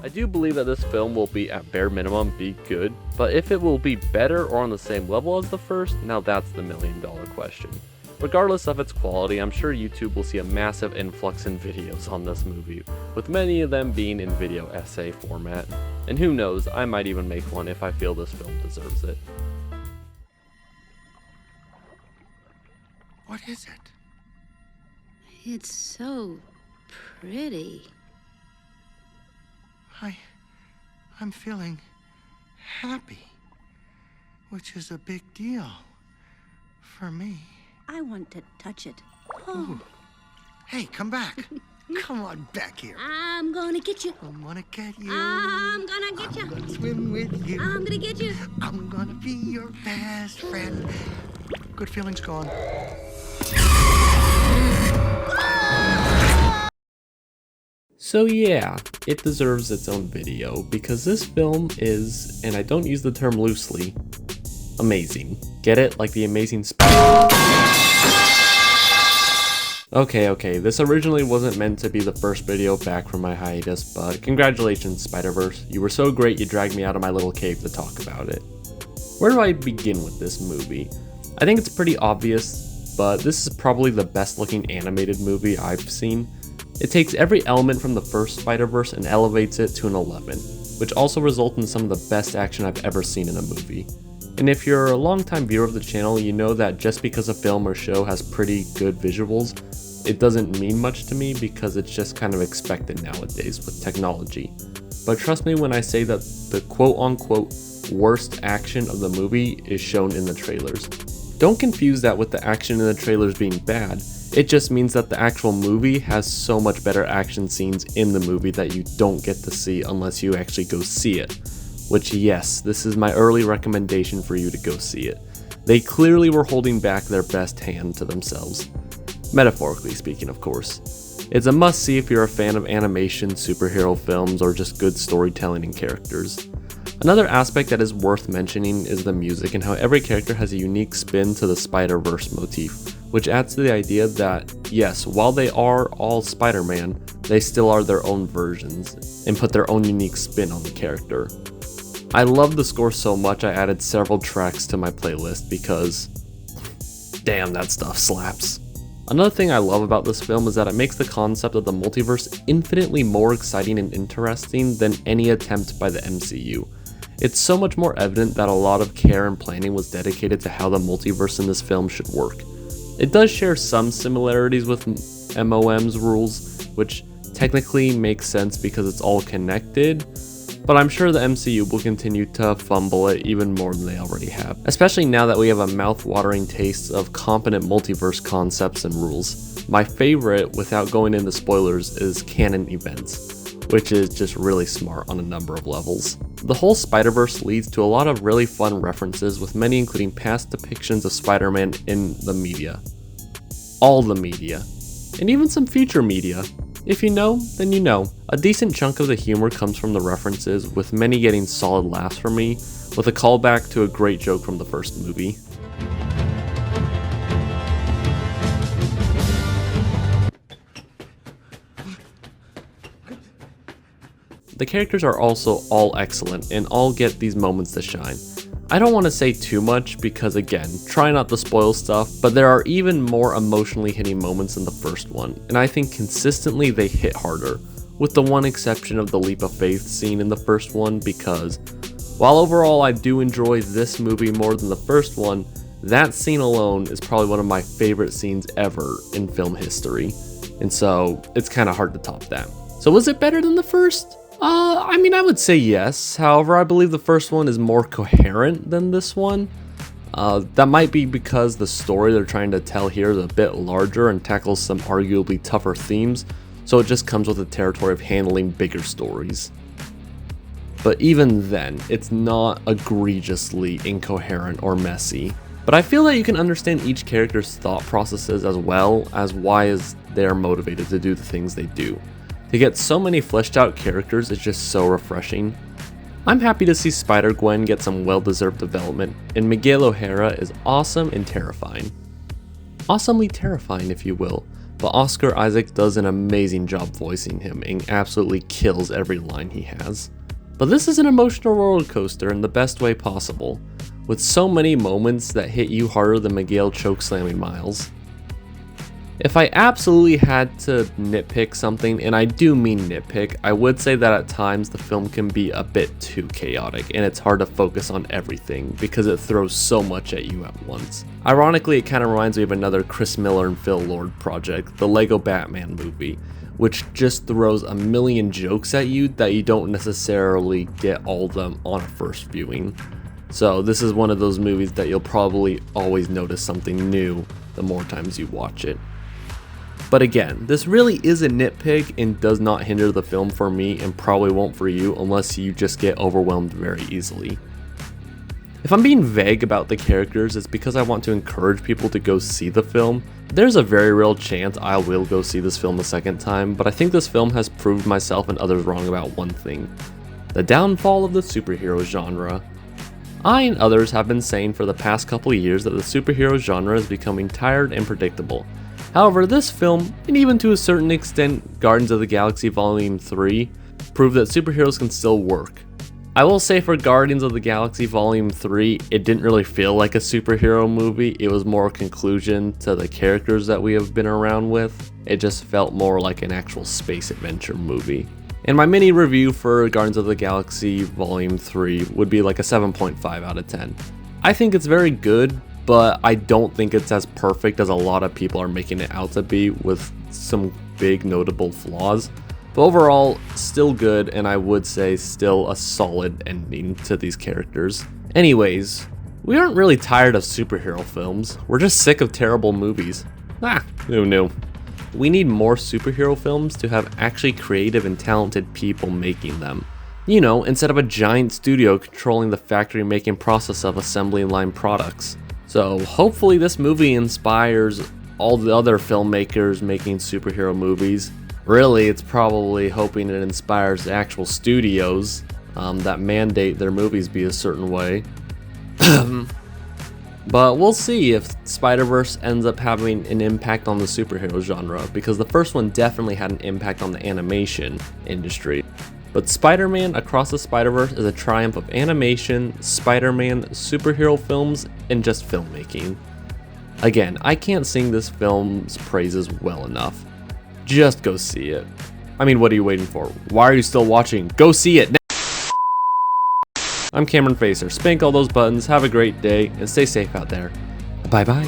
I do believe that this film will be at bare minimum be good, but if it will be better or on the same level as the first, now that's the $1,000,000 question. Regardless of its quality, I'm sure YouTube will see a massive influx in videos on this movie, with many of them being in video essay format. And who knows, I might even make one if I feel this film deserves it. What is it? It's so pretty. I'm feeling happy, which is a big deal for me. I want to touch it. Ooh. Hey, come back. Come on back here. I'm gonna get you. I'm gonna get you. I'm gonna get you. I'm gonna swim with you. I'm gonna get you. I'm gonna be your best friend. Good feelings gone. So yeah, it deserves its own video because this film is, and I don't use the term loosely, amazing. Get it? Like the amazing Okay, this originally wasn't meant to be the first video back from my hiatus, but congratulations Spiderverse, you were so great you dragged me out of my little cave to talk about it. Where do I begin with this movie? I think it's pretty obvious, but this is probably the best looking animated movie I've seen. It takes every element from the first Spider-Verse and elevates it to an 11, which also results in some of the best action I've ever seen in a movie. And if you're a longtime viewer of the channel, you know that just because a film or show has pretty good visuals, it doesn't mean much to me because it's just kind of expected nowadays with technology. But trust me when I say that the quote-unquote worst action of the movie is shown in the trailers. Don't confuse that with the action in the trailers being bad. It just means that the actual movie has so much better action scenes in the movie that you don't get to see unless you actually go see it. Which yes, this is my early recommendation for you to go see it. They clearly were holding back their best hand to themselves. Metaphorically speaking, of course. It's a must-see if you're a fan of animation, superhero films, or just good storytelling and characters. Another aspect that is worth mentioning is the music and how every character has a unique spin to the Spider-Verse motif, which adds to the idea that, yes, while they are all Spider-Man, they still are their own versions, and put their own unique spin on the character. I love the score so much I added several tracks to my playlist because, damn, that stuff slaps. Another thing I love about this film is that it makes the concept of the multiverse infinitely more exciting and interesting than any attempt by the MCU. It's so much more evident that a lot of care and planning was dedicated to how the multiverse in this film should work. It does share some similarities with MOM's rules, which technically makes sense because it's all connected, but I'm sure the MCU will continue to fumble it even more than they already have, especially now that we have a mouth-watering taste of competent multiverse concepts and rules. My favorite, without going into spoilers, is canon events, which is just really smart on a number of levels. The whole Spider-Verse leads to a lot of really fun references, with many including past depictions of Spider-Man in the media. All the media. And even some future media. If you know, then you know. A decent chunk of the humor comes from the references, with many getting solid laughs from me, with a callback to a great joke from the first movie. The characters are also all excellent and all get these moments to shine. I don't want to say too much because again, try not to spoil stuff, but there are even more emotionally hitting moments in the first one, and I think consistently they hit harder, with the one exception of the leap of faith scene in the first one because, while overall I do enjoy this movie more than the first one, that scene alone is probably one of my favorite scenes ever in film history, and so it's kind of hard to top that. So was it better than the first? I would say yes. However, I believe the first one is more coherent than this one. That might be because the story they're trying to tell here is a bit larger and tackles some arguably tougher themes, so it just comes with the territory of handling bigger stories. But even then, it's not egregiously incoherent or messy. But I feel that you can understand each character's thought processes as well as why they are motivated to do the things they do. To get so many fleshed out characters is just so refreshing. I'm happy to see Spider-Gwen get some well-deserved development, and Miguel O'Hara is awesome and terrifying. Awesomely terrifying, if you will, but Oscar Isaac does an amazing job voicing him and absolutely kills every line he has. But this is an emotional roller coaster in the best way possible, with so many moments that hit you harder than Miguel chokeslamming Miles. If I absolutely had to nitpick something, and I do mean nitpick, I would say that at times the film can be a bit too chaotic and it's hard to focus on everything because it throws so much at you at once. Ironically, it kind of reminds me of another Chris Miller and Phil Lord project, the Lego Batman movie, which just throws a million jokes at you that you don't necessarily get all of them on a first viewing. So this is one of those movies that you'll probably always notice something new the more times you watch it. But again, this really is a nitpick and does not hinder the film for me and probably won't for you unless you just get overwhelmed very easily. If I'm being vague about the characters, it's because I want to encourage people to go see the film. There's a very real chance I will go see this film a second time, but I think this film has proved myself and others wrong about one thing: the downfall of the superhero genre. I and others have been saying for the past couple of years that the superhero genre is becoming tired and predictable. However, this film, and even to a certain extent Guardians of the Galaxy Volume 3, prove that superheroes can still work. I will say for Guardians of the Galaxy Volume 3, it didn't really feel like a superhero movie, it was more a conclusion to the characters that we have been around with. It just felt more like an actual space adventure movie. And my mini review for Guardians of the Galaxy Volume 3 would be like a 7.5 out of 10. I think it's very good, but I don't think it's as perfect as a lot of people are making it out to be, with some big notable flaws. But overall, still good, and I would say still a solid ending to these characters. Anyways, we aren't really tired of superhero films, we're just sick of terrible movies. Who knew? We need more superhero films to have actually creative and talented people making them. You know, instead of a giant studio controlling the factory making process of assembly line products. So hopefully this movie inspires all the other filmmakers making superhero movies. Really, it's probably hoping it inspires the actual studios that mandate their movies be a certain way. But we'll see if Spiderverse ends up having an impact on the superhero genre, because the first one definitely had an impact on the animation industry. But Spider-Man Across the Spider-Verse is a triumph of animation, Spider-Man, superhero films, and just filmmaking. Again, I can't sing this film's praises well enough. Just go see it. I mean, what are you waiting for? Why are you still watching? Go see it now! I'm Cameron Facer. Spank all those buttons, have a great day, and stay safe out there. Bye bye.